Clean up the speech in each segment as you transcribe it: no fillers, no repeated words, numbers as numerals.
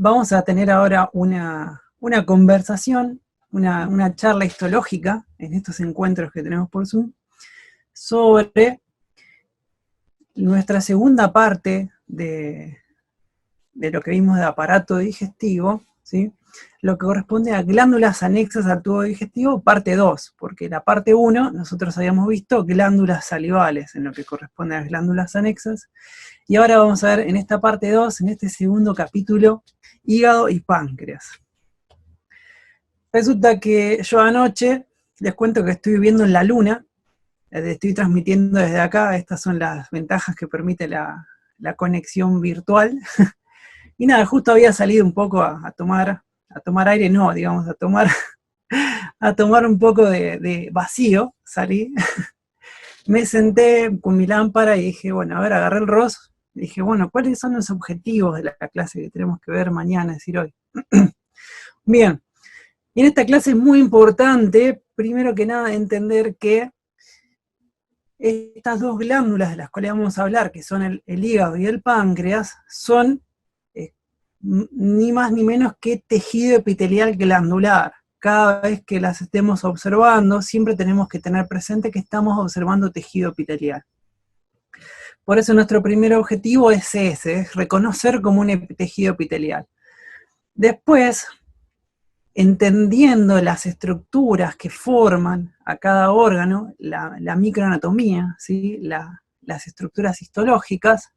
Vamos a tener ahora una conversación, una charla histológica en estos encuentros que tenemos por Zoom, sobre nuestra segunda parte de lo que vimos de aparato digestivo, ¿sí? Lo que corresponde a glándulas anexas al tubo digestivo, parte 2, porque la parte 1 nosotros habíamos visto glándulas salivales, en lo que corresponde a las glándulas anexas, y ahora vamos a ver en esta parte 2, en este segundo capítulo, hígado y páncreas. Resulta que yo anoche, les cuento que estoy viviendo en la luna, estoy transmitiendo desde acá, estas son las ventajas que permite la conexión virtual, y nada, justo había salido un poco a tomar aire, no, digamos, a tomar un poco de vacío, salí, me senté con mi lámpara y dije, bueno, a ver, agarré el ROS, y dije, bueno, ¿cuáles son los objetivos de la clase que tenemos que ver mañana, es decir, hoy? Bien, y en esta clase es muy importante, primero que nada, entender que estas dos glándulas de las cuales vamos a hablar, que son el hígado y el páncreas, son ni más ni menos que tejido epitelial glandular. Cada vez que las estemos observando, siempre tenemos que tener presente que estamos observando tejido epitelial. Por eso nuestro primer objetivo es ese, es reconocer como un tejido epitelial. Después, entendiendo las estructuras que forman a cada órgano, la microanatomía, ¿sí? Las estructuras histológicas,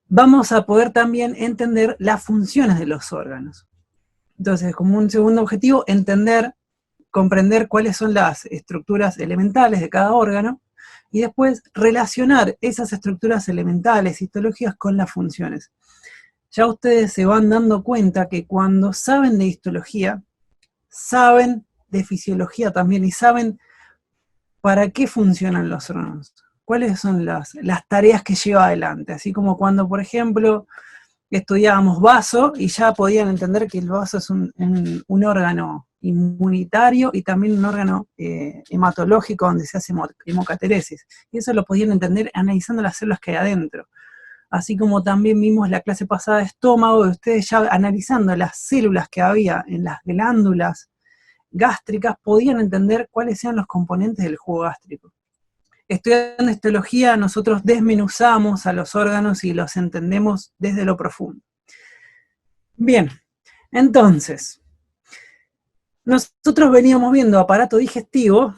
vamos a poder también entender las funciones de los órganos. Entonces, como un segundo objetivo, comprender cuáles son las estructuras elementales de cada órgano, y después relacionar esas estructuras elementales histológicas con las funciones. Ya ustedes se van dando cuenta que cuando saben de histología, saben de fisiología también, y saben para qué funcionan los órganos, cuáles son las tareas que lleva adelante, así como cuando, por ejemplo, estudiábamos vaso, y ya podían entender que el vaso es un órgano inmunitario y también un órgano hematológico donde se hace hemocateresis, y eso lo podían entender analizando las células que hay adentro. Así como también vimos la clase pasada de estómago, de ustedes ya analizando las células que había en las glándulas gástricas, podían entender cuáles eran los componentes del jugo gástrico. Estudiando histología, nosotros desmenuzamos a los órganos y los entendemos desde lo profundo. Bien, entonces, nosotros veníamos viendo aparato digestivo,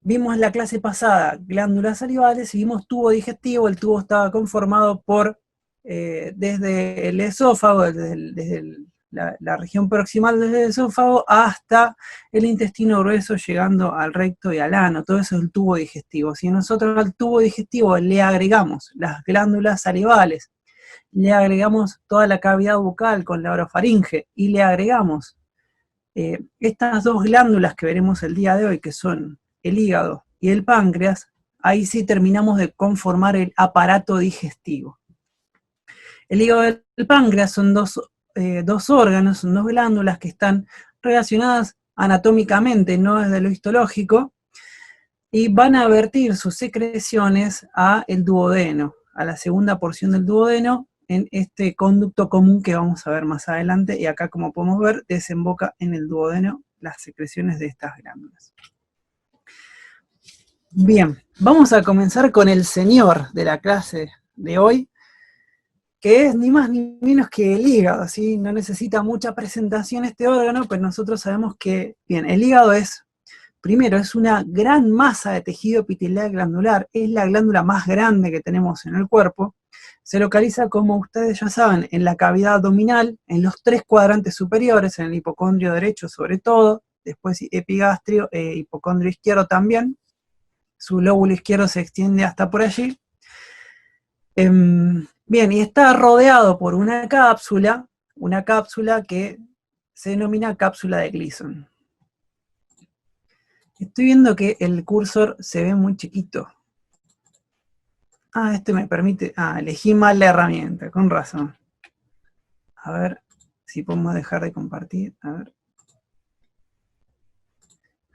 vimos en la clase pasada glándulas salivales y vimos tubo digestivo. El tubo estaba conformado por, desde el esófago, desde la región proximal del esófago, hasta el intestino grueso, llegando al recto y al ano. Todo eso es el tubo digestivo. Si nosotros al tubo digestivo le agregamos las glándulas salivales, le agregamos toda la cavidad bucal con la orofaringe, y le agregamos estas dos glándulas que veremos el día de hoy, que son el hígado y el páncreas, ahí sí terminamos de conformar el aparato digestivo. El hígado y el páncreas son dos órganos, son dos glándulas que están relacionadas anatómicamente, no desde lo histológico, y van a vertir sus secreciones a el duodeno, a la segunda porción del duodeno, en este conducto común que vamos a ver más adelante, y acá, como podemos ver, desemboca en el duodeno las secreciones de estas glándulas. Bien, vamos a comenzar con el señor de la clase de hoy, que es ni más ni menos que el hígado, ¿sí? No necesita mucha presentación este órgano, pero nosotros sabemos que, bien, el hígado primero, es una gran masa de tejido epitelial glandular, es la glándula más grande que tenemos en el cuerpo. Se localiza, como ustedes ya saben, en la cavidad abdominal, en los 3 cuadrantes superiores, en el hipocondrio derecho sobre todo, después epigastrio, hipocondrio izquierdo también. Su lóbulo izquierdo se extiende hasta por allí. Bien, y está rodeado por una cápsula que se denomina cápsula de Gleason. Estoy viendo que el cursor se ve muy chiquito. Este me permite... elegí mal la herramienta, con razón. A ver si podemos dejar de compartir. A ver.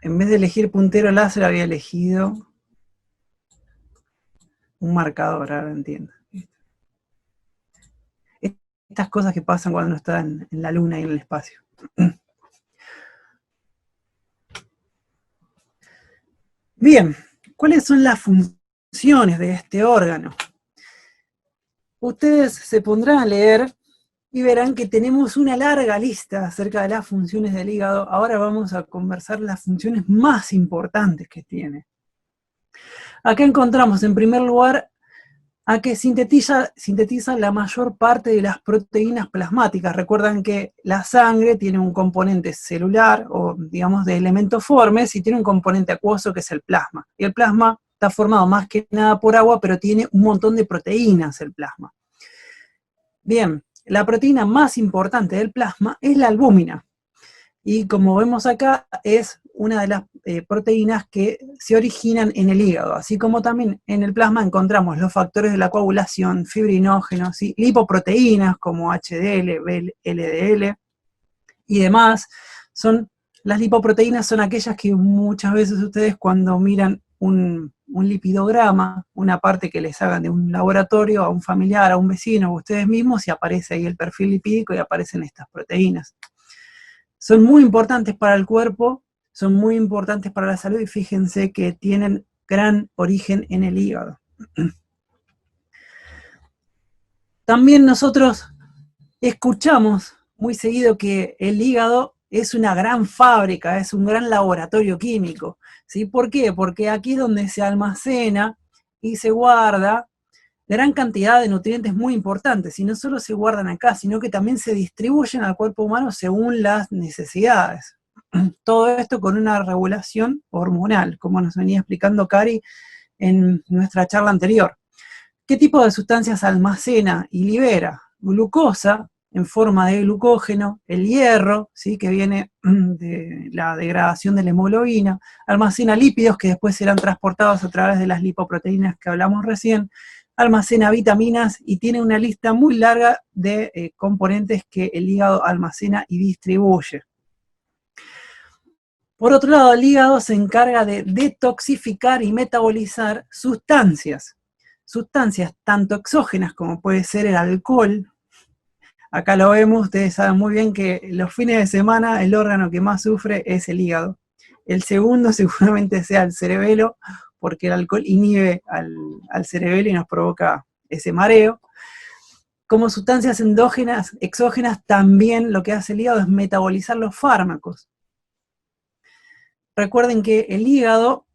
En vez de elegir puntero láser, había elegido un marcador, ahora entiendo. estas cosas que pasan cuando uno está en la luna y en el espacio. Bien, ¿cuáles son las funciones de este órgano? Ustedes se pondrán a leer y verán que tenemos una larga lista acerca de las funciones del hígado. Ahora vamos a conversar las funciones más importantes que tiene. Acá encontramos, en primer lugar, a que sintetiza la mayor parte de las proteínas plasmáticas. Recuerdan que la sangre tiene un componente celular, o digamos de elementos formes, y tiene un componente acuoso que es el plasma. Y el plasma está formado más que nada por agua, pero tiene un montón de proteínas el plasma. Bien, la proteína más importante del plasma es la albúmina. Y como vemos acá, es una de las proteínas que se originan en el hígado, así como también en el plasma encontramos los factores de la coagulación, fibrinógenos, ¿sí? Lipoproteínas como HDL, LDL y demás. Las lipoproteínas son aquellas que muchas veces ustedes cuando miran un lipidograma, una parte que les hagan de un laboratorio, a un familiar, a un vecino, a ustedes mismos, y aparece ahí el perfil lipídico y aparecen estas proteínas. Son muy importantes para el cuerpo, son muy importantes para la salud, y fíjense que tienen gran origen en el hígado. También nosotros escuchamos muy seguido que el hígado es una gran fábrica, es un gran laboratorio químico, ¿sí? ¿Por qué? Porque aquí es donde se almacena y se guarda gran cantidad de nutrientes muy importantes, y no solo se guardan acá, sino que también se distribuyen al cuerpo humano según las necesidades. Todo esto con una regulación hormonal, como nos venía explicando Cari en nuestra charla anterior. ¿Qué tipo de sustancias almacena y libera? Glucosa, en forma de glucógeno, el hierro, ¿sí? Que viene de la degradación de la hemoglobina, almacena lípidos que después serán transportados a través de las lipoproteínas que hablamos recién, almacena vitaminas y tiene una lista muy larga de componentes que el hígado almacena y distribuye. Por otro lado, el hígado se encarga de detoxificar y metabolizar sustancias tanto exógenas como puede ser el alcohol. Acá lo vemos, ustedes saben muy bien que los fines de semana el órgano que más sufre es el hígado. El segundo seguramente sea el cerebelo, porque el alcohol inhibe al cerebelo y nos provoca ese mareo. Como sustancias endógenas, exógenas, también lo que hace el hígado es metabolizar los fármacos. Recuerden que el hígado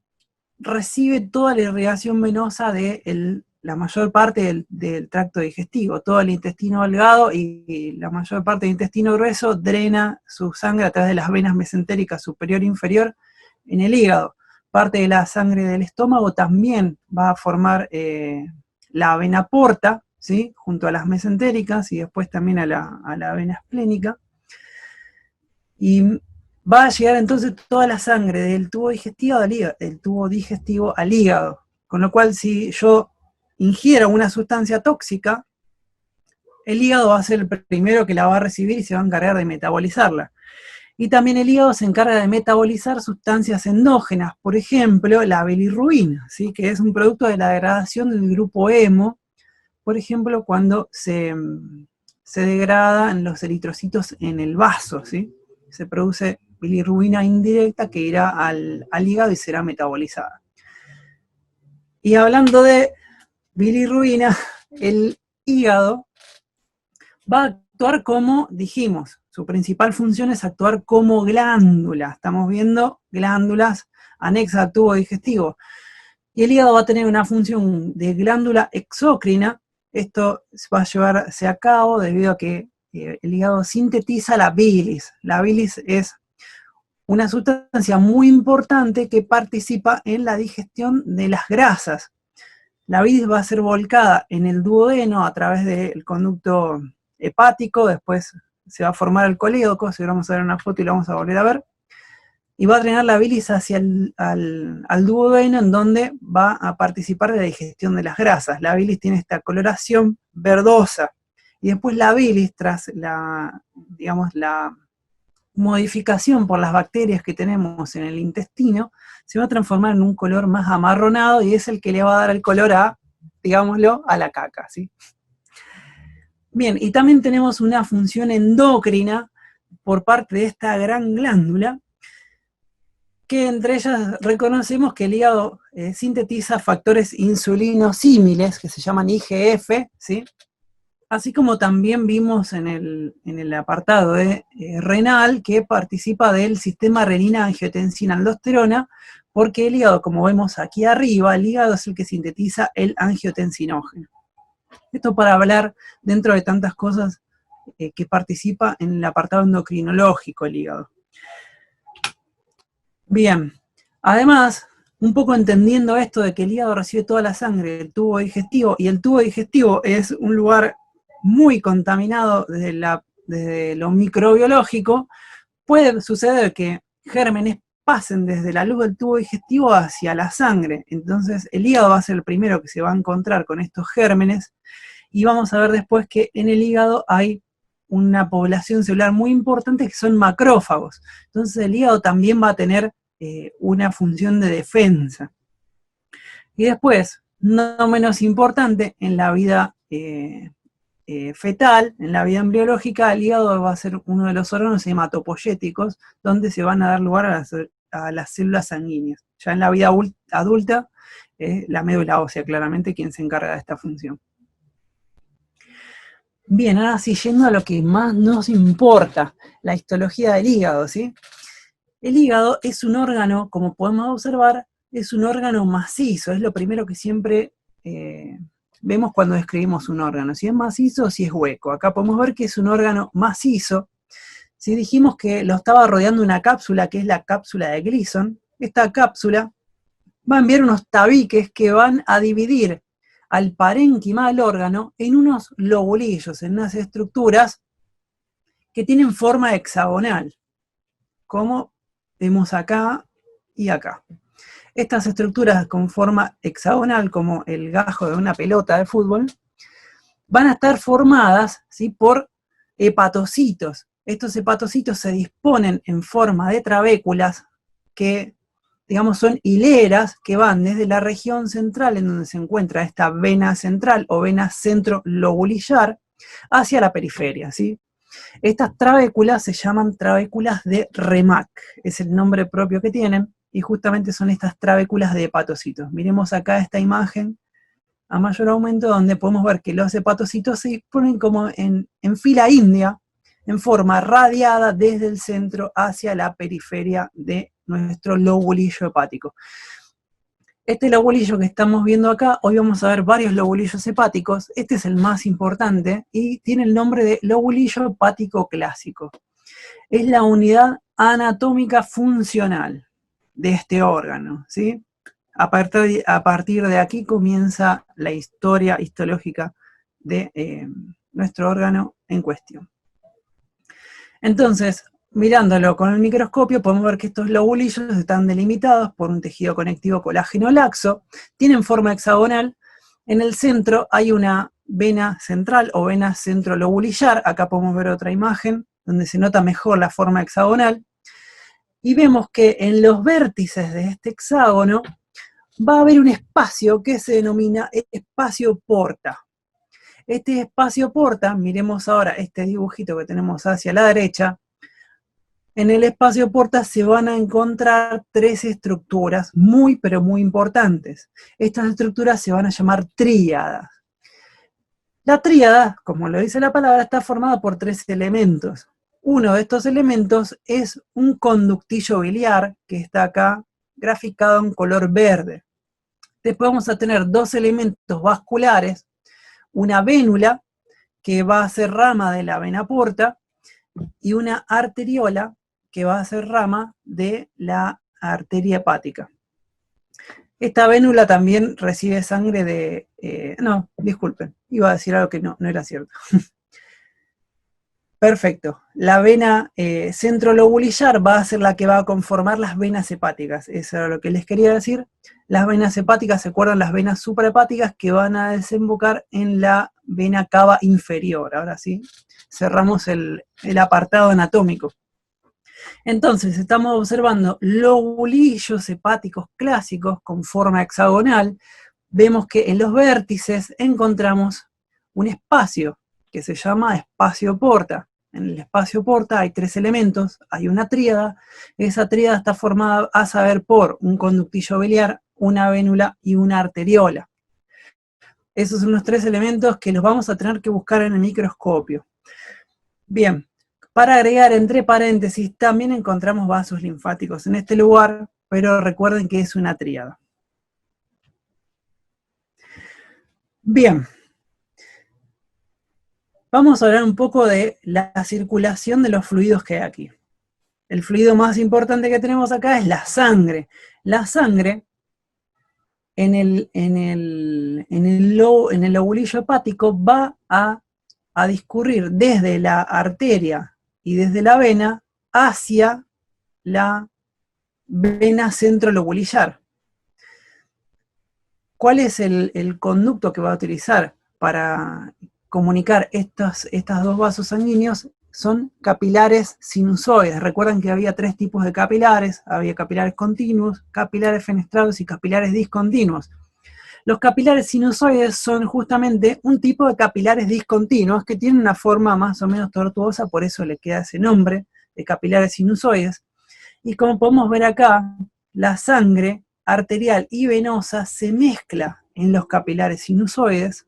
recibe toda la irrigación venosa de la mayor parte del tracto digestivo. Todo el intestino delgado y la mayor parte del intestino grueso drena su sangre a través de las venas mesentéricas superior e inferior en el hígado. Parte de la sangre del estómago también va a formar la vena porta, ¿sí? Junto a las mesentéricas, y después también a la vena esplénica. Y va a llegar entonces toda la sangre del tubo digestivo al hígado. Con lo cual, si yo ingiero una sustancia tóxica, el hígado va a ser el primero que la va a recibir y se va a encargar de metabolizarla. Y también el hígado se encarga de metabolizar sustancias endógenas, por ejemplo, la bilirrubina, ¿sí? Que es un producto de la degradación del grupo hemo, por ejemplo, cuando se degradan los eritrocitos en el vaso, ¿sí? Se produce bilirrubina indirecta que irá al hígado y será metabolizada. Y hablando de bilirrubina, el hígado va a actuar como, dijimos, su principal función es actuar como glándula. Estamos viendo glándulas anexas al tubo digestivo. Y el hígado va a tener una función de glándula exócrina. Esto va a llevarse a cabo debido a que el hígado sintetiza la bilis. La bilis es una sustancia muy importante que participa en la digestión de las grasas. La bilis va a ser volcada en el duodeno a través del conducto hepático, después se va a formar el colédoco, si vamos a ver una foto y lo vamos a volver a ver, y va a drenar la bilis hacia al duodeno, en donde va a participar de la digestión de las grasas. La bilis tiene esta coloración verdosa, y después la bilis, tras la modificación por las bacterias que tenemos en el intestino, se va a transformar en un color más amarronado, y es el que le va a dar el color a, digámoslo, a la caca, ¿sí? Bien, y también tenemos una función endocrina por parte de esta gran glándula, que entre ellas reconocemos que el hígado sintetiza factores insulinosímiles, que se llaman IGF, ¿sí? Así como también vimos en el apartado renal, que participa del sistema renina-angiotensina-aldosterona, porque el hígado, como vemos aquí arriba, el hígado es el que sintetiza el angiotensinógeno. Esto para hablar dentro de tantas cosas que participa en el apartado endocrinológico el hígado. Bien, además, un poco entendiendo esto de que el hígado recibe toda la sangre del tubo digestivo, y el tubo digestivo es un lugar muy contaminado desde lo microbiológico, puede suceder que gérmenes pasen desde la luz del tubo digestivo hacia la sangre. Entonces el hígado va a ser el primero que se va a encontrar con estos gérmenes, y vamos a ver después que en el hígado hay una población celular muy importante que son macrófagos. Entonces el hígado también va a tener una función de defensa. Y después, no menos importante, en la vida fetal, en la vida embriológica, el hígado va a ser uno de los órganos hematopoyéticos, donde se van a dar lugar a las células sanguíneas. Ya en la vida adulta, la médula ósea claramente quien se encarga de esta función. Bien, ahora sí, yendo a lo que más nos importa, la histología del hígado, ¿sí? El hígado es un órgano, como podemos observar, es un órgano macizo, es lo primero que siempre vemos cuando describimos un órgano, si es macizo o si es hueco. Acá podemos ver que es un órgano macizo. Si dijimos que lo estaba rodeando una cápsula, que es la cápsula de Gleason, esta cápsula va a enviar unos tabiques que van a dividir al parénquima del órgano en unos lobulillos, en unas estructuras que tienen forma hexagonal, como vemos acá y acá. Estas estructuras con forma hexagonal, como el gajo de una pelota de fútbol, van a estar formadas, ¿sí?, por hepatocitos. Estos hepatocitos se disponen en forma de trabéculas que, digamos, son hileras que van desde la región central, en donde se encuentra esta vena central o vena centrolobulillar, hacia la periferia, ¿sí? Estas trabéculas se llaman trabéculas de Remack, es el nombre propio que tienen, y justamente son estas trabéculas de hepatocitos. Miremos acá esta imagen a mayor aumento, donde podemos ver que los hepatocitos se ponen como en fila india, en forma radiada desde el centro hacia la periferia de nuestro lobulillo hepático. Este lobulillo que estamos viendo acá, hoy vamos a ver varios lobulillos hepáticos, este es el más importante, y tiene el nombre de lobulillo hepático clásico. Es la unidad anatómica funcional de este órgano, ¿sí? A partir de aquí comienza la historia histológica de nuestro órgano en cuestión. Entonces, mirándolo con el microscopio, podemos ver que estos lobulillos están delimitados por un tejido conectivo colágeno laxo, tienen forma hexagonal, en el centro hay una vena central o vena centrolobulillar, acá podemos ver otra imagen donde se nota mejor la forma hexagonal, y vemos que en los vértices de este hexágono va a haber un espacio que se denomina espacio porta. Este espacio porta, miremos ahora este dibujito que tenemos hacia la derecha, en el espacio porta se van a encontrar tres estructuras muy pero muy importantes. Estas estructuras se van a llamar tríadas. La tríada, como lo dice la palabra, está formada por tres elementos. Uno de estos elementos es un conductillo biliar, que está acá graficado en color verde. Después vamos a tener dos elementos vasculares, una vénula, que va a ser rama de la vena porta, y una arteriola, que va a ser rama de la arteria hepática. Esta vénula también recibe sangre de... no, disculpen, iba a decir algo que no era cierto. Perfecto. La vena centrolobulillar va a ser la que va a conformar las venas hepáticas. Eso era lo que les quería decir. Las venas hepáticas, ¿se acuerdan? Las venas suprahepáticas que van a desembocar en la vena cava inferior. Ahora sí, cerramos el apartado anatómico. Entonces, estamos observando lobulillos hepáticos clásicos con forma hexagonal. Vemos que en los vértices encontramos un espacio que se llama espacio porta. En el espacio porta hay 3 elementos, hay una tríada, esa tríada está formada a saber por un conductillo biliar, una vénula y una arteriola. Esos son los 3 elementos que los vamos a tener que buscar en el microscopio. Bien, para agregar entre paréntesis, también encontramos vasos linfáticos en este lugar, pero recuerden que es una tríada. Bien. Vamos a hablar un poco de la circulación de los fluidos que hay aquí. El fluido más importante que tenemos acá es la sangre. La sangre, en el lobulillo hepático, va a discurrir desde la arteria y desde la vena hacia la vena centrolobulillar. ¿Cuál es el conducto que va a utilizar para comunicar estos dos vasos sanguíneos? Son capilares sinusoides. Recuerden que había 3 tipos de capilares, había capilares continuos, capilares fenestrados y capilares discontinuos. Los capilares sinusoides son justamente un tipo de capilares discontinuos que tienen una forma más o menos tortuosa, por eso le queda ese nombre de capilares sinusoides. Y como podemos ver acá, la sangre arterial y venosa se mezcla en los capilares sinusoides,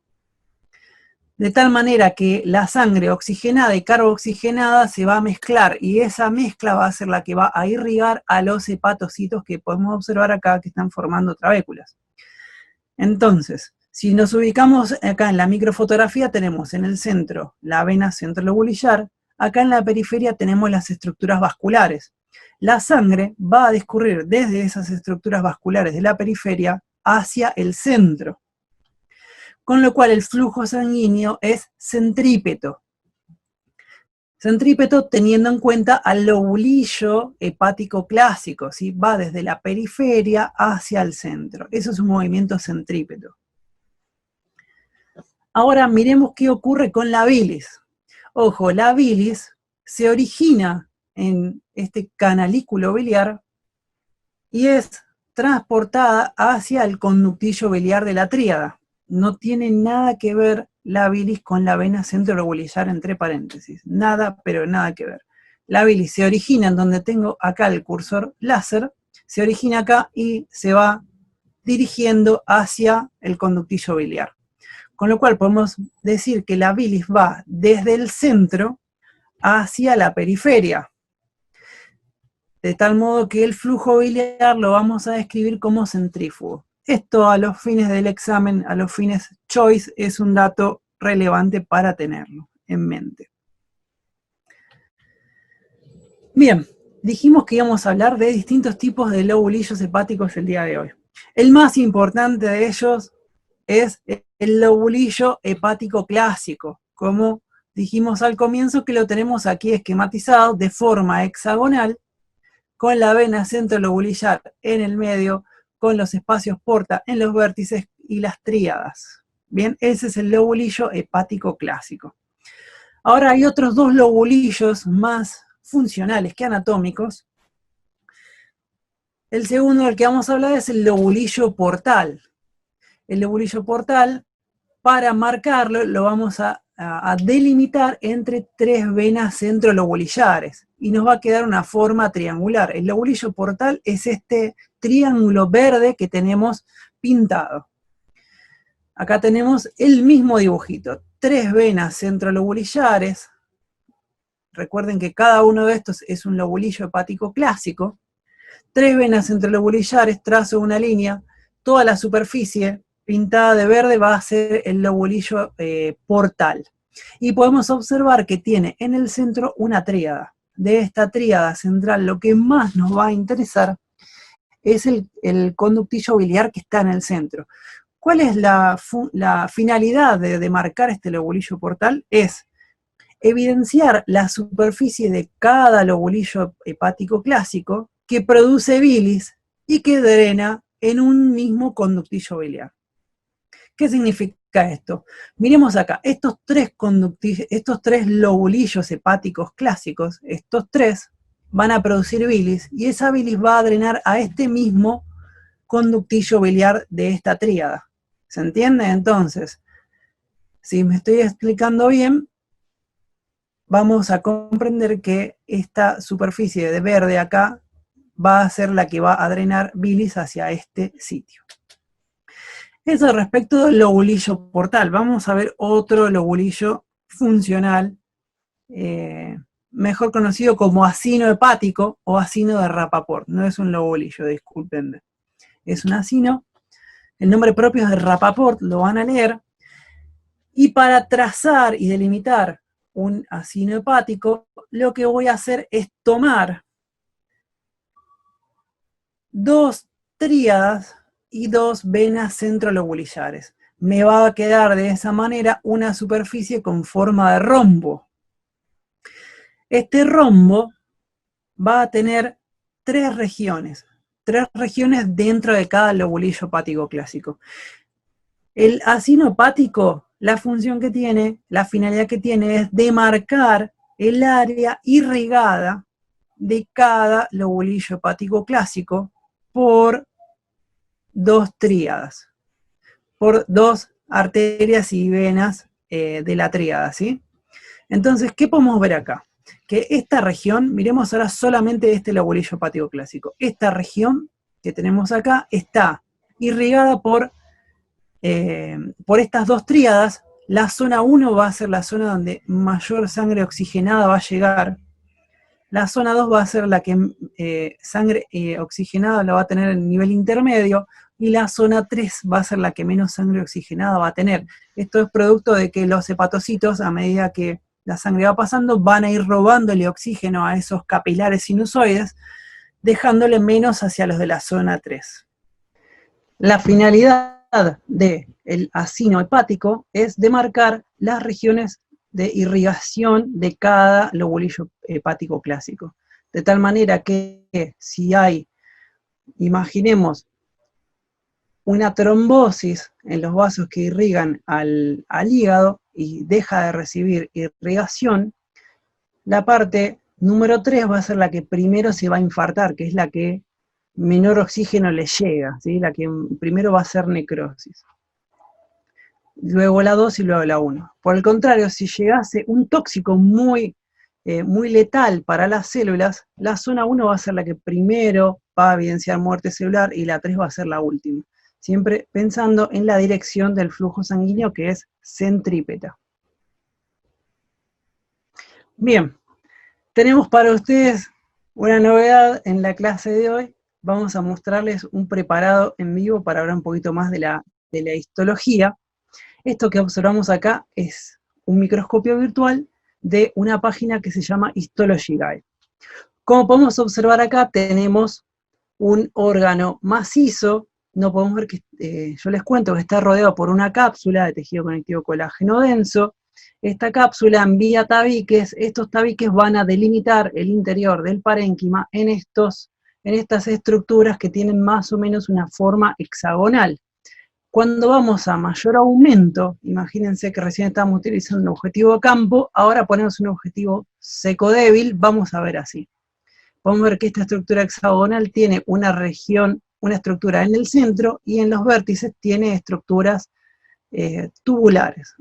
de tal manera que la sangre oxigenada y carbooxigenada se va a mezclar, y esa mezcla va a ser la que va a irrigar a los hepatocitos que podemos observar acá que están formando trabéculas. Entonces, si nos ubicamos acá en la microfotografía, tenemos en el centro la vena centrolobulillar, acá en la periferia tenemos las estructuras vasculares. La sangre va a discurrir desde esas estructuras vasculares de la periferia hacia el centro, con lo cual el flujo sanguíneo es centrípeto. Centrípeto teniendo en cuenta al lobulillo hepático clásico, ¿sí? Va desde la periferia hacia el centro. Eso es un movimiento centrípeto. Ahora miremos qué ocurre con la bilis. Ojo, la bilis se origina en este canalículo biliar y es transportada hacia el conductillo biliar de la tríada. No tiene nada que ver la bilis con la vena centrolobulillar, entre paréntesis. Nada, pero nada que ver. La bilis se origina en donde tengo acá el cursor láser, se origina acá y se va dirigiendo hacia el conductillo biliar. Con lo cual podemos decir que la bilis va desde el centro hacia la periferia. De tal modo que el flujo biliar lo vamos a describir como centrífugo. Esto a los fines del examen, a los fines choice, es un dato relevante para tenerlo en mente. Bien, dijimos que íbamos a hablar de distintos tipos de lobulillos hepáticos el día de hoy. El más importante de ellos es el lobulillo hepático clásico, como dijimos al comienzo, que lo tenemos aquí esquematizado de forma hexagonal, con la vena centrolobulillar en el medio, con los espacios porta en los vértices y las tríadas. Bien, ese es el lobulillo hepático clásico. Ahora hay otros 2 lobulillos más funcionales que anatómicos. El segundo del que vamos a hablar es el lobulillo portal. El lobulillo portal, para marcarlo, lo vamos a delimitar entre 3 venas centrolobulillares y nos va a quedar una forma triangular. El lobulillo portal es este triángulo verde que tenemos pintado. Acá tenemos el mismo dibujito, 3 venas centrolobulillares. Recuerden que cada uno de estos es un lobulillo hepático clásico. 3 venas centrolobulillares, trazo una línea, toda la superficie pintada de verde va a ser el lobulillo portal. Y podemos observar que tiene en el centro una tríada. De esta tríada central, lo que más nos va a interesar es el conductillo biliar que está en el centro. ¿Cuál es la finalidad de marcar este lobulillo portal? Es evidenciar la superficie de cada lobulillo hepático clásico que produce bilis y que drena en un mismo conductillo biliar. ¿Qué significa esto? Miremos acá, estos 3 lobulillos hepáticos clásicos, estos 3 van a producir bilis, y esa bilis va a drenar a este mismo conductillo biliar de esta tríada. ¿Se entiende? Entonces, si me estoy explicando bien, vamos a comprender que esta superficie de verde acá va a ser la que va a drenar bilis hacia este sitio. Eso respecto del lobulillo portal. Vamos a ver otro lobulillo funcional, mejor conocido como acino hepático o acino de Rappaport. No es un lobulillo, discúlpenme. Es un acino. El nombre propio es de Rappaport, lo van a leer. Y para trazar y delimitar un acino hepático, lo que voy a hacer es tomar dos tríadas y dos venas centrolobulillares. Me va a quedar de esa manera una superficie con forma de rombo. Este rombo va a tener tres regiones dentro de cada lobulillo hepático clásico. El acino hepático, la función que tiene, la finalidad que tiene es demarcar el área irrigada de cada lobulillo hepático clásico por dos tríadas, por dos arterias y venas de la tríada, ¿sí? Entonces, ¿qué podemos ver acá? Que esta región, miremos ahora solamente este lobulillo hepático clásico, esta región que tenemos acá está irrigada por estas dos tríadas. La zona 1 va a ser la zona donde mayor sangre oxigenada va a llegar. La zona 2 va a ser la que sangre oxigenada la va a tener en nivel intermedio, y la zona 3 va a ser la que menos sangre oxigenada va a tener. Esto es producto de que los hepatocitos, a medida que la sangre va pasando, van a ir robándole oxígeno a esos capilares sinusoides, dejándole menos hacia los de la zona 3. La finalidad del acino hepático es demarcar las regiones de irrigación de cada lobulillo hepático clásico. De tal manera que si hay, imaginemos, una trombosis en los vasos que irrigan al hígado y deja de recibir irrigación, la parte número 3 va a ser la que primero se va a infartar, que es la que menor oxígeno le llega, ¿sí? La que primero va a ser necrosis. Luego la 2 y luego la 1. Por el contrario, si llegase un tóxico muy letal para las células, la zona 1 va a ser la que primero va a evidenciar muerte celular y la 3 va a ser la última. Siempre pensando en la dirección del flujo sanguíneo, que es centrípeta. Bien, tenemos para ustedes una novedad en la clase de hoy. Vamos a mostrarles un preparado en vivo para hablar un poquito más de la histología. Esto que observamos acá es un microscopio virtual de una página que se llama Histology Guide. Como podemos observar acá, tenemos un órgano macizo. No podemos ver que, yo les cuento que está rodeado por una cápsula de tejido conectivo colágeno denso. Esta cápsula envía tabiques. Estos tabiques van a delimitar el interior del parénquima en estas estructuras que tienen más o menos una forma hexagonal. Cuando vamos a mayor aumento, imagínense que recién estábamos utilizando un objetivo de campo, ahora ponemos un objetivo seco débil, vamos a ver así. Vamos a ver que esta estructura hexagonal tiene una estructura en el centro, y en los vértices tiene estructuras tubulares.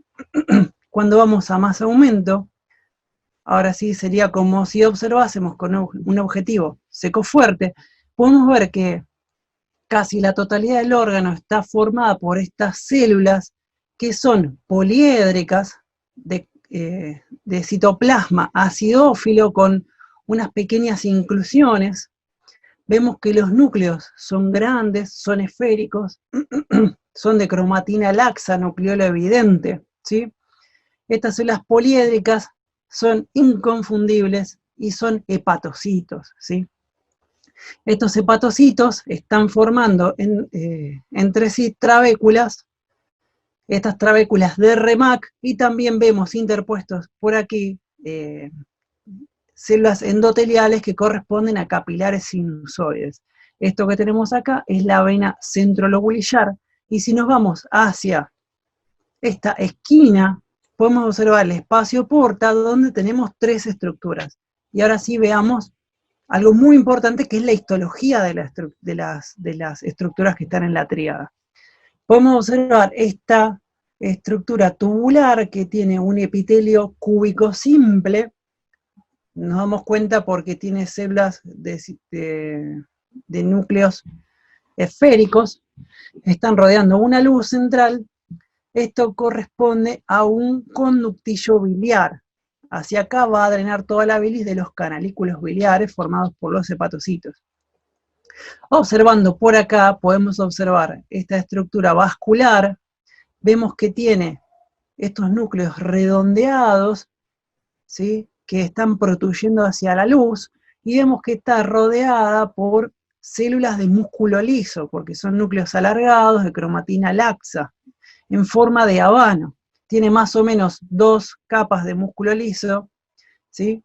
Cuando vamos a más aumento, ahora sí sería como si observásemos con un objetivo seco fuerte, podemos ver que casi la totalidad del órgano está formada por estas células que son poliédricas, de citoplasma acidófilo con unas pequeñas inclusiones. Vemos que los núcleos son grandes, son esféricos, son de cromatina laxa, nucleolo evidente, ¿sí? Estas células poliédricas son inconfundibles y son hepatocitos, ¿sí? Estos hepatocitos están formando entre sí trabéculas, estas trabéculas de REMAC, y también vemos interpuestos por aquí células endoteliales que corresponden a capilares sinusoides. Esto que tenemos acá es la vena centrolobulillar, y si nos vamos hacia esta esquina, podemos observar el espacio porta, donde tenemos tres estructuras. Y ahora sí veamos algo muy importante, que es la histología de las estructuras que están en la tríada. Podemos observar esta estructura tubular que tiene un epitelio cúbico simple. Nos damos cuenta porque tiene células de núcleos esféricos, están rodeando una luz central. Esto corresponde a un conductillo biliar. Hacia acá va a drenar toda la bilis de los canalículos biliares formados por los hepatocitos. Observando por acá, podemos observar esta estructura vascular. Vemos que tiene estos núcleos redondeados, ¿sí?, que están protuyendo hacia la luz, y vemos que está rodeada por células de músculo liso, porque son núcleos alargados de cromatina laxa, en forma de habano. Tiene más o menos 2 capas de músculo liso, ¿sí?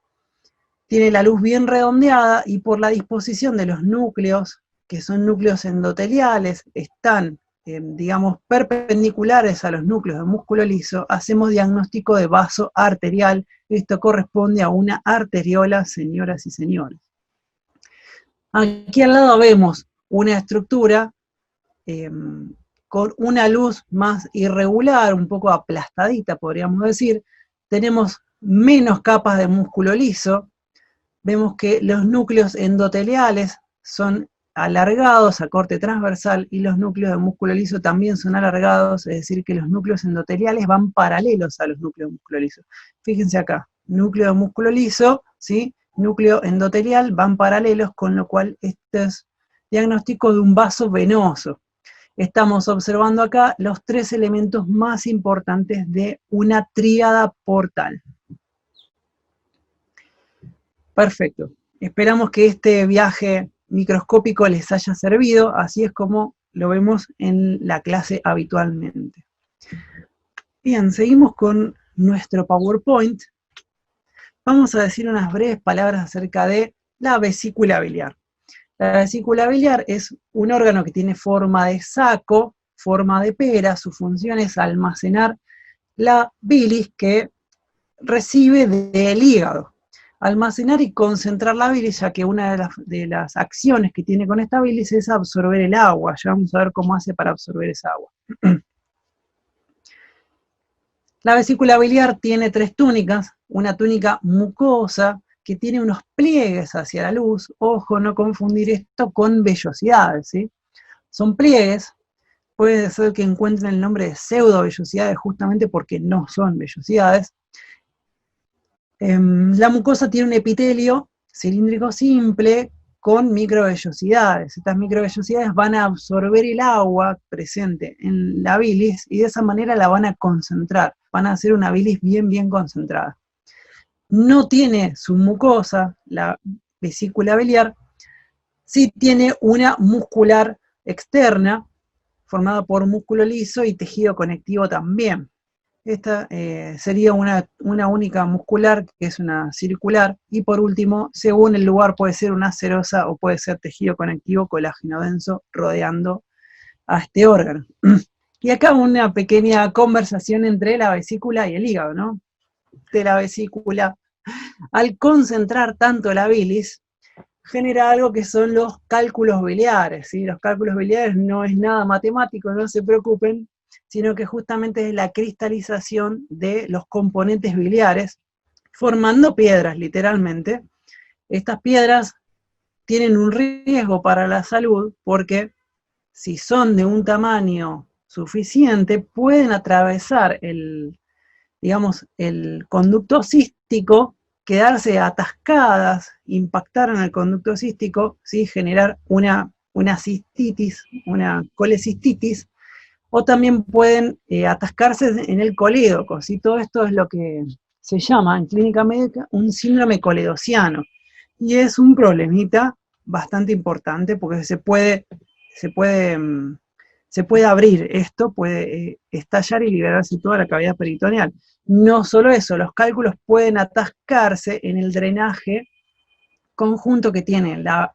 Tiene la luz bien redondeada, y por la disposición de los núcleos, que son núcleos endoteliales, están, digamos, perpendiculares a los núcleos de músculo liso, hacemos diagnóstico de vaso arterial. Esto corresponde a una arteriola, señoras y señores. Aquí al lado vemos una estructura con una luz más irregular, un poco aplastadita, podríamos decir. Tenemos menos capas de músculo liso. Vemos que los núcleos endoteliales son alargados a corte transversal, y los núcleos de músculo liso también son alargados, es decir, que los núcleos endoteliales van paralelos a los núcleos de músculo liso. Fíjense acá, núcleo de músculo liso, ¿sí?, núcleo endotelial, van paralelos, con lo cual este es diagnóstico de un vaso venoso. Estamos observando acá los 3 elementos más importantes de una tríada portal. Perfecto. Esperamos que este viaje microscópico les haya servido. Así es como lo vemos en la clase habitualmente. Bien, seguimos con nuestro PowerPoint. Vamos a decir unas breves palabras acerca de la vesícula biliar. La vesícula biliar es un órgano que tiene forma de saco, forma de pera. Su función es almacenar la bilis que recibe del hígado. Almacenar y concentrar la bilis, ya que una de las acciones que tiene con esta bilis es absorber el agua. Ya vamos a ver cómo hace para absorber esa agua. La vesícula biliar tiene 3 túnicas. Una túnica mucosa, que tiene unos pliegues hacia la luz. Ojo, no confundir esto con vellosidades, ¿sí? Son pliegues. Puede ser que encuentren el nombre de pseudovellosidades justamente porque no son vellosidades. La mucosa tiene un epitelio cilíndrico simple con microvellosidades. Estas microvellosidades van a absorber el agua presente en la bilis, y de esa manera la van a concentrar. Van a hacer una bilis bien, bien concentrada. No tiene su mucosa, la vesícula biliar, sí tiene una muscular externa, formada por músculo liso y tejido conectivo también. Esta sería una única muscular, que es una circular, y por último, según el lugar, puede ser una serosa o puede ser tejido conectivo colágeno denso rodeando a este órgano. Y acá una pequeña conversación entre la vesícula y el hígado, ¿no? De la vesícula, al concentrar tanto la bilis, genera algo que son los cálculos biliares, ¿sí? Los cálculos biliares no es nada matemático, no se preocupen, sino que justamente es la cristalización de los componentes biliares, formando piedras, literalmente. Estas piedras tienen un riesgo para la salud, porque si son de un tamaño suficiente, pueden atravesar digamos, el conducto cístico, quedarse atascadas, impactar en el conducto cístico, ¿sí?, generar una cistitis, una colecistitis, o también pueden atascarse en el colédoco, ¿sí? Todo esto es lo que se llama en clínica médica un síndrome coledociano, y es un problemita bastante importante, porque se puede abrir esto, puede estallar y liberarse toda la cavidad peritoneal. No solo eso, los cálculos pueden atascarse en el drenaje conjunto que tiene la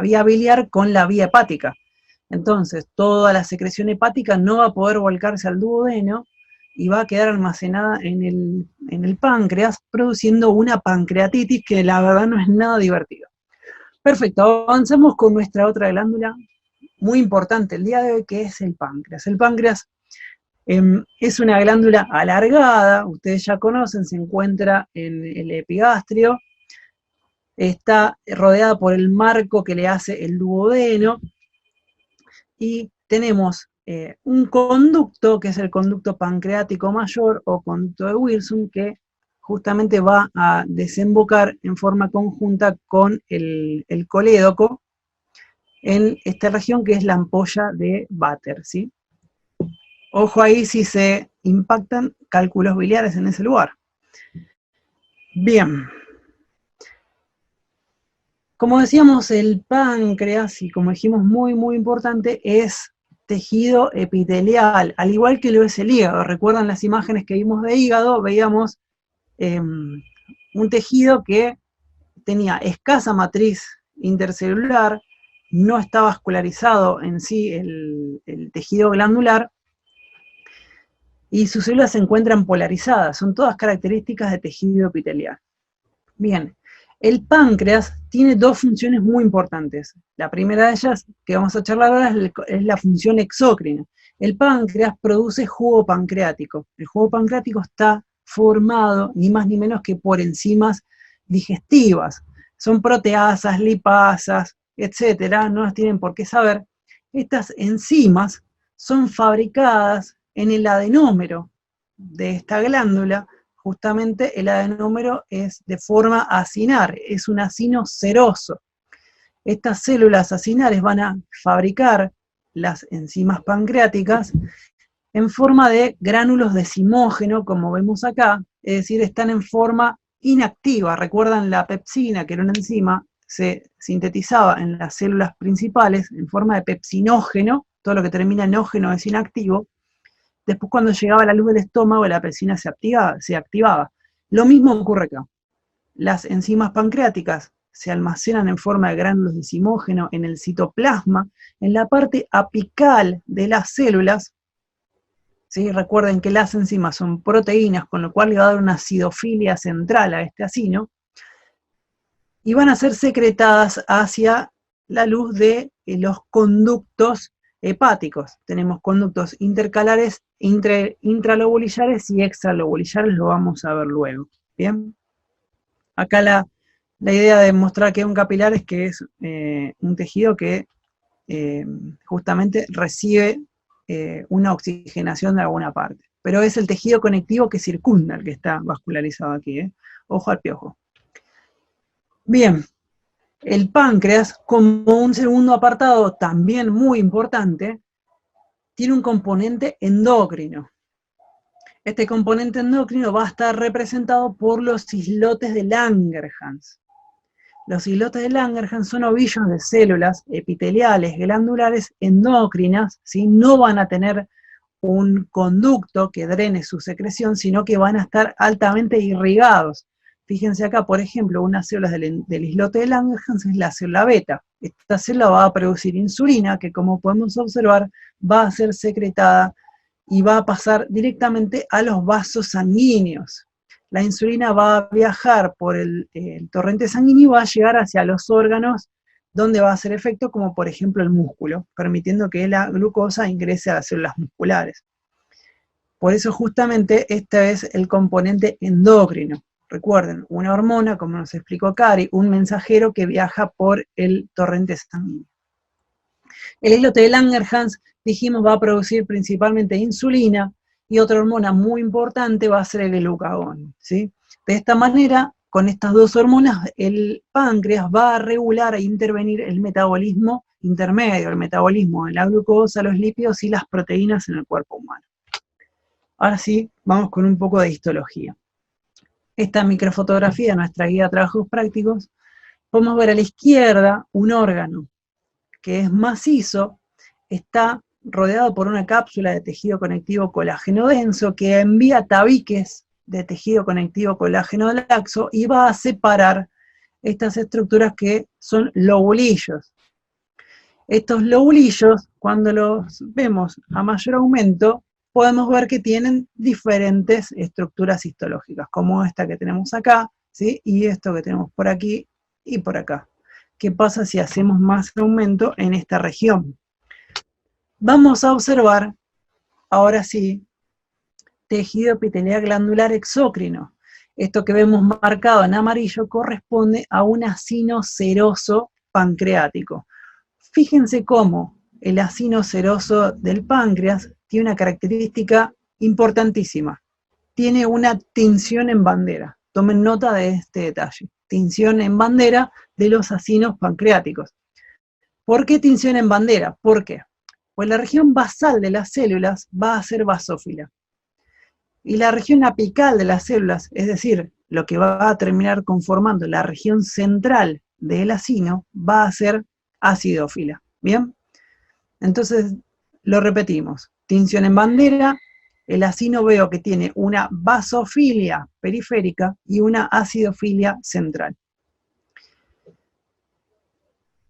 vía biliar con la vía hepática. Entonces, toda la secreción hepática no va a poder volcarse al duodeno y va a quedar almacenada en el páncreas, produciendo una pancreatitis que la verdad no es nada divertido. Perfecto, avanzamos con nuestra otra glándula muy importante el día de hoy, que es el páncreas. El páncreas Es una glándula alargada, ustedes ya conocen, se encuentra en el epigastrio, está rodeada por el marco que le hace el duodeno, y tenemos un conducto, que es el conducto pancreático mayor o conducto de Wilson, que justamente va a desembocar en forma conjunta con el colédoco en esta región que es la ampolla de Vater, ¿sí? Ojo ahí si se impactan cálculos biliares en ese lugar. Bien. Como decíamos, el páncreas, y como dijimos, muy, muy importante, es tejido epitelial, al igual que lo es el hígado. ¿Recuerdan las imágenes que vimos de hígado? Veíamos un tejido que tenía escasa matriz intercelular, no está vascularizado en sí el tejido glandular, y sus células se encuentran polarizadas. Son todas características de tejido epitelial. Bien. El páncreas tiene dos funciones muy importantes. La primera de ellas, que vamos a charlar ahora, es la función exócrina. El páncreas produce jugo pancreático. El jugo pancreático está formado ni más ni menos que por enzimas digestivas. Son proteasas, lipasas, etcétera, no las tienen por qué saber. Estas enzimas son fabricadas en el adenómero de esta glándula. Justamente el adenómero es de forma acinar, es un acino ceroso. Estas células acinares van a fabricar las enzimas pancreáticas en forma de gránulos decimógeno, como vemos acá, es decir, están en forma inactiva. Recuerdan la pepsina, que era una enzima, se sintetizaba en las células principales en forma de pepsinógeno, todo lo que termina en ógeno es inactivo. Después, cuando llegaba la luz del estómago, la pepsina se activaba. Lo mismo ocurre acá. Las enzimas pancreáticas se almacenan en forma de gránulos de decimógeno en el citoplasma, en la parte apical de las células. ¿Sí? Recuerden que las enzimas son proteínas, con lo cual le va a dar una acidofilia central a este acino, y van a ser secretadas hacia la luz de los conductos hepáticos. Tenemos conductos intercalares, intralobulillares y extralobulillares, lo vamos a ver luego. ¿Bien? Acá la idea de mostrar que es un capilar es que es un tejido que justamente recibe una oxigenación de alguna parte. Pero es el tejido conectivo que circunda el que está vascularizado aquí. Ojo al piojo. Bien. El páncreas, como un segundo apartado también muy importante, tiene un componente endocrino. Este componente endocrino va a estar representado por los islotes de Langerhans. Los islotes de Langerhans son ovillos de células epiteliales glandulares endocrinas, ¿sí? No van a tener un conducto que drene su secreción, sino que van a estar altamente irrigados. Fíjense acá, por ejemplo, una célula del islote de Langerhans es la célula beta. Esta célula va a producir insulina que, como podemos observar, va a ser secretada y va a pasar directamente a los vasos sanguíneos. La insulina va a viajar por el torrente sanguíneo y va a llegar hacia los órganos donde va a hacer efecto, como por ejemplo el músculo, permitiendo que la glucosa ingrese a las células musculares. Por eso justamente este es el componente endocrino. Recuerden, una hormona, como nos explicó Cari, un mensajero que viaja por el torrente sanguíneo. El islote de Langerhans, dijimos, va a producir principalmente insulina, y otra hormona muy importante va a ser el glucagón, ¿sí? De esta manera, con estas dos hormonas, el páncreas va a regular e intervenir el metabolismo intermedio, el metabolismo de la glucosa, los lípidos y las proteínas en el cuerpo humano. Ahora sí, vamos con un poco de histología. Esta microfotografía, nuestra guía de trabajos prácticos, podemos ver a la izquierda un órgano que es macizo, está rodeado por una cápsula de tejido conectivo colágeno denso que envía tabiques de tejido conectivo colágeno laxo y va a separar estas estructuras que son lobulillos. Estos lobulillos, cuando los vemos a mayor aumento, podemos ver que tienen diferentes estructuras histológicas, como esta que tenemos acá, ¿sí? Y esto que tenemos por aquí y por acá. ¿Qué pasa si hacemos más aumento en esta región? Vamos a observar, ahora sí, tejido epitelial glandular exócrino. Esto que vemos marcado en amarillo corresponde a un acino seroso pancreático. Fíjense cómo el acino seroso del páncreas tiene una característica importantísima. Tiene una tinción en bandera. Tomen nota de este detalle. Tinción en bandera de los acinos pancreáticos. ¿Por qué tinción en bandera? ¿Por qué? Pues la región basal de las células va a ser basófila. Y la región apical de las células, es decir, lo que va a terminar conformando la región central del acino, va a ser acidófila. ¿Bien? Entonces, lo repetimos. Tinción en bandera, el acino veo que tiene una basofilia periférica y una acidofilia central.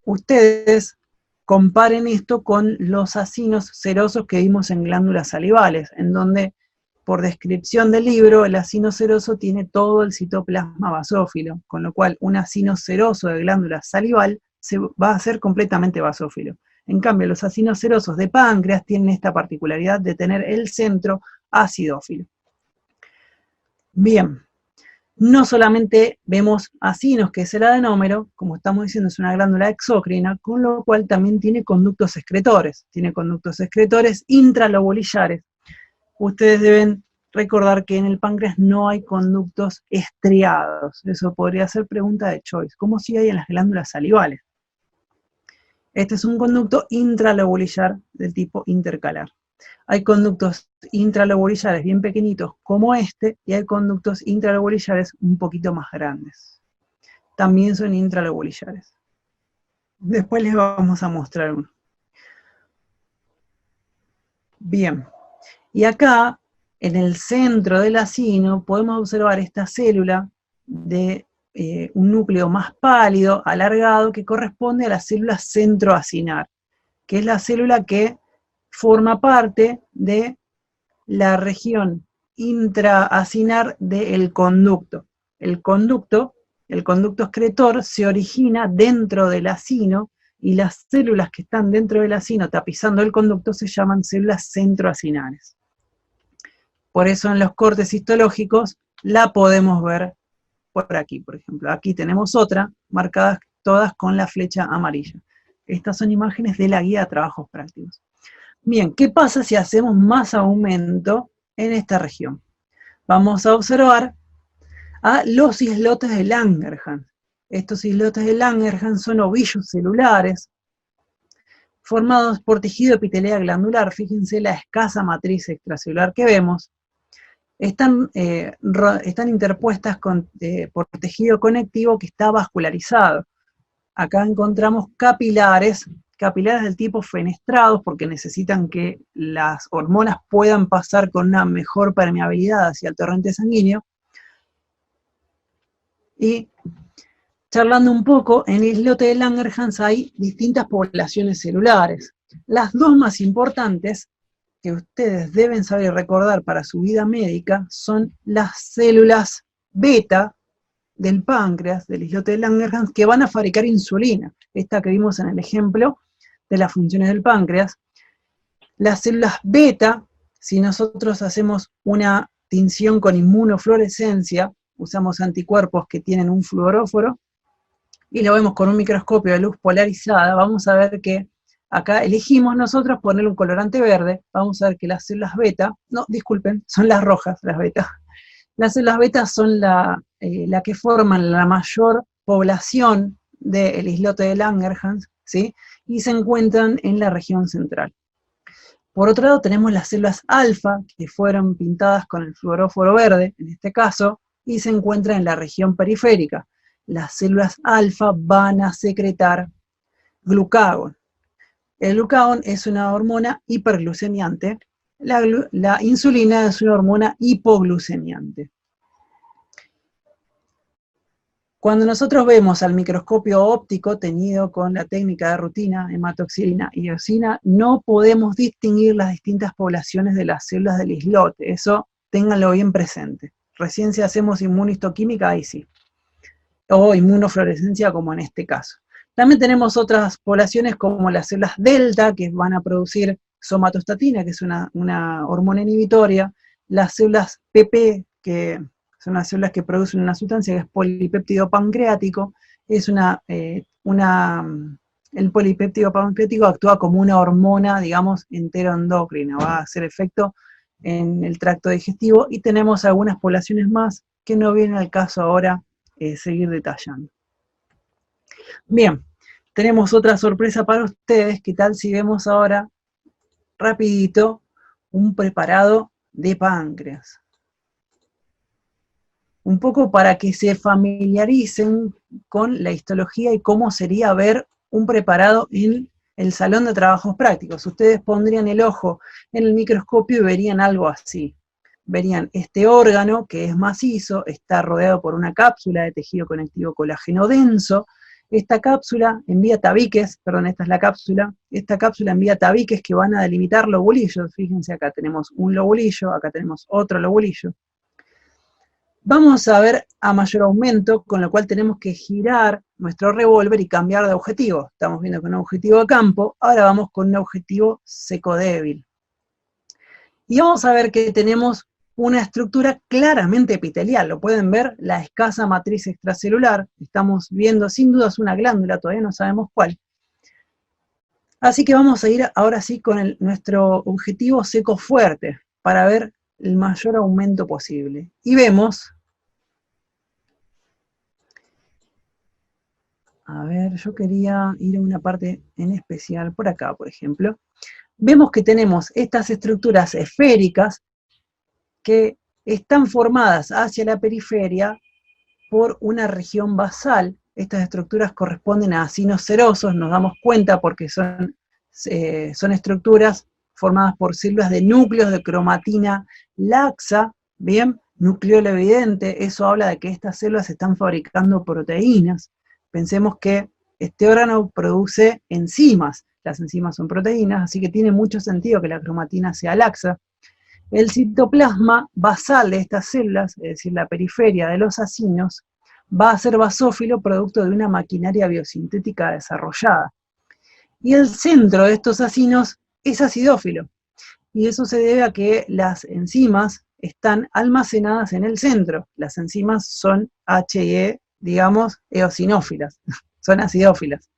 Ustedes comparen esto con los acinos serosos que vimos en glándulas salivales, en donde, por descripción del libro, el acino seroso tiene todo el citoplasma basófilo, con lo cual un acino seroso de glándula salival va a ser completamente basófilo. En cambio, los acinos serosos de páncreas tienen esta particularidad de tener el centro acidófilo. Bien, no solamente vemos acinos, que es el adenómero, como estamos diciendo, es una glándula exócrina, con lo cual también tiene conductos excretores intralobolillares. Ustedes deben recordar que en el páncreas no hay conductos estriados. Eso podría ser pregunta de choice, como si hay en las glándulas salivales. Este es un conducto intralobolillar del tipo intercalar. Hay conductos intralobolillares bien pequeñitos como este, y hay conductos intralobolillares un poquito más grandes. También son intralobolillares. Después les vamos a mostrar uno. Bien. Y acá, en el centro del acino, podemos observar esta célula de un núcleo más pálido, alargado, que corresponde a la célula centroacinar, que es la célula que forma parte de la región intraacinar del conducto. El conducto excretor se origina dentro del acino, y las células que están dentro del acino tapizando el conducto se llaman células centroacinales. Por eso en los cortes histológicos la podemos ver por aquí, por ejemplo. Aquí tenemos otra, marcadas todas con la flecha amarilla. Estas son imágenes de la guía de trabajos prácticos. Bien, ¿qué pasa si hacemos más aumento en esta región? Vamos a observar a los islotes de Langerhans. Estos islotes de Langerhans son ovillos celulares formados por tejido epitelial glandular. Fíjense la escasa matriz extracelular que vemos. Están interpuestas por tejido conectivo que está vascularizado. Acá encontramos capilares del tipo fenestrados, porque necesitan que las hormonas puedan pasar con una mejor permeabilidad hacia el torrente sanguíneo. Y charlando un poco, en el islote de Langerhans hay distintas poblaciones celulares. Las dos más importantes que ustedes deben saber y recordar para su vida médica son las células beta del páncreas, del islote de Langerhans, que van a fabricar insulina. Esta que vimos en el ejemplo de las funciones del páncreas. Las células beta, si nosotros hacemos una tinción con inmunofluorescencia, usamos anticuerpos que tienen un fluoróforo, y lo vemos con un microscopio de luz polarizada, vamos a ver que acá elegimos nosotros ponerle un colorante verde. Vamos a ver que las células beta, no, disculpen, son las rojas, las beta. Las células beta son la que forman la mayor población del islote de Langerhans, ¿sí? Y se encuentran en la región central. Por otro lado tenemos las células alfa, que fueron pintadas con el fluoróforo verde, en este caso, y se encuentran en la región periférica. Las células alfa van a secretar glucagón. El glucagón es una hormona hiperglucemiante, la insulina es una hormona hipoglucemiante. Cuando nosotros vemos al microscopio óptico teñido con la técnica de rutina, hematoxilina y eosina, no podemos distinguir las distintas poblaciones de las células del islote. Eso ténganlo bien presente. Recién si hacemos inmunistoquímica, ahí sí. O inmunofluorescencia, como en este caso. También tenemos otras poblaciones como las células delta, que van a producir somatostatina, que es una hormona inhibitoria, las células PP, que son las células que producen una sustancia que es polipéptido pancreático, el polipéptido pancreático actúa como una hormona, digamos, enteroendocrina, va a hacer efecto en el tracto digestivo, y tenemos algunas poblaciones más que no viene al caso ahora seguir detallando. Bien, tenemos otra sorpresa para ustedes. ¿Qué tal si vemos ahora, rapidito, un preparado de páncreas? Un poco para que se familiaricen con la histología y cómo sería ver un preparado en el salón de trabajos prácticos. Ustedes pondrían el ojo en el microscopio y verían algo así. Verían este órgano, que es macizo, está rodeado por una cápsula de tejido conectivo colágeno denso. Esta cápsula envía tabiques, perdón, esta es la cápsula, esta cápsula envía tabiques que van a delimitar lobulillos. Fíjense, acá tenemos un lobulillo, acá tenemos otro lobulillo. Vamos a ver a mayor aumento, con lo cual tenemos que girar nuestro revólver y cambiar de objetivo. Estamos viendo con un objetivo de campo, ahora vamos con un objetivo seco débil. Y vamos a ver que tenemos una estructura claramente epitelial. Lo pueden ver, la escasa matriz extracelular. Estamos viendo sin dudas una glándula, todavía no sabemos cuál. Así que vamos a ir ahora sí con nuestro objetivo seco fuerte, para ver el mayor aumento posible. Y vemos, a ver, yo quería ir a una parte en especial, por acá, por ejemplo. Vemos que tenemos estas estructuras esféricas que están formadas hacia la periferia por una región basal. Estas estructuras corresponden a acinos serosos, nos damos cuenta porque son estructuras formadas por células de núcleos de cromatina laxa, bien, nucleolo evidente. Eso habla de que estas células están fabricando proteínas. Pensemos que este órgano produce enzimas, las enzimas son proteínas, así que tiene mucho sentido que la cromatina sea laxa. El citoplasma basal de estas células, es decir, la periferia de los acinos, va a ser basófilo producto de una maquinaria biosintética desarrollada. Y el centro de estos acinos es acidófilo, y eso se debe a que las enzimas están almacenadas en el centro. Las enzimas son H y E, digamos, eosinófilas, son acidófilas.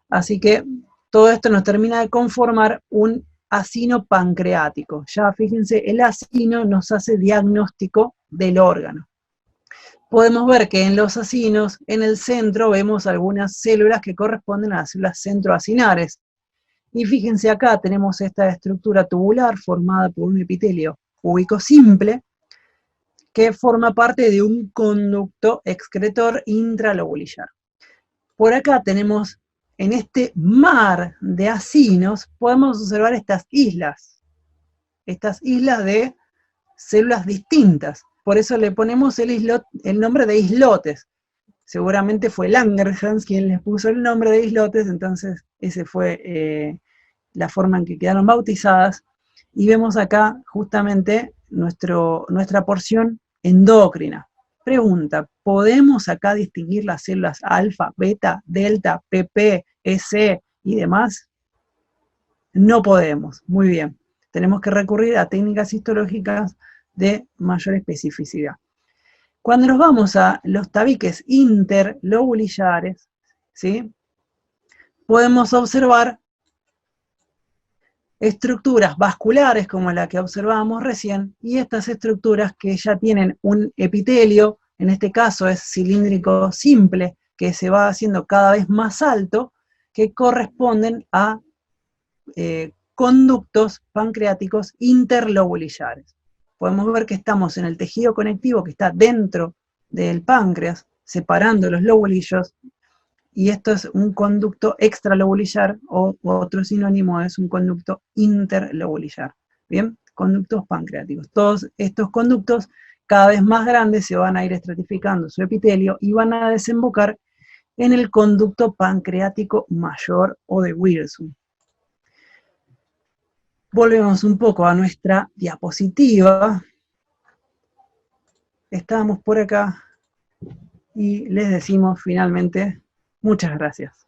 Así que todo esto nos termina de conformar un acino pancreático. Ya fíjense, el acino nos hace diagnóstico del órgano. Podemos ver que en los acinos, en el centro, vemos algunas células que corresponden a las células centroacinares. Y fíjense acá, tenemos esta estructura tubular formada por un epitelio cúbico simple, que forma parte de un conducto excretor intralobulillar. Por acá tenemos, en este mar de acinos, podemos observar estas islas de células distintas. Por eso le ponemos el nombre de islotes. Seguramente fue Langerhans quien les puso el nombre de islotes, entonces ese fue la forma en que quedaron bautizadas. Y vemos acá justamente nuestra porción endocrina. Pregunta, ¿podemos acá distinguir las células alfa, beta, delta, PP, EC y demás? No podemos, muy bien. Tenemos que recurrir a técnicas histológicas de mayor especificidad. Cuando nos vamos a los tabiques interlobulillares, ¿sí?, podemos observar estructuras vasculares como la que observábamos recién, y estas estructuras que ya tienen un epitelio, en este caso es cilíndrico simple, que se va haciendo cada vez más alto, que corresponden a conductos pancreáticos interlobulillares. Podemos ver que estamos en el tejido conectivo que está dentro del páncreas, separando los lobulillos, y esto es un conducto extralobulillar, o otro sinónimo es un conducto interlobulillar. Bien, conductos pancreáticos. Todos estos conductos, cada vez más grandes, se van a ir estratificando su epitelio y van a desembocar en el conducto pancreático mayor o de Wilson. Volvemos un poco a nuestra diapositiva. Estábamos por acá y les decimos finalmente muchas gracias.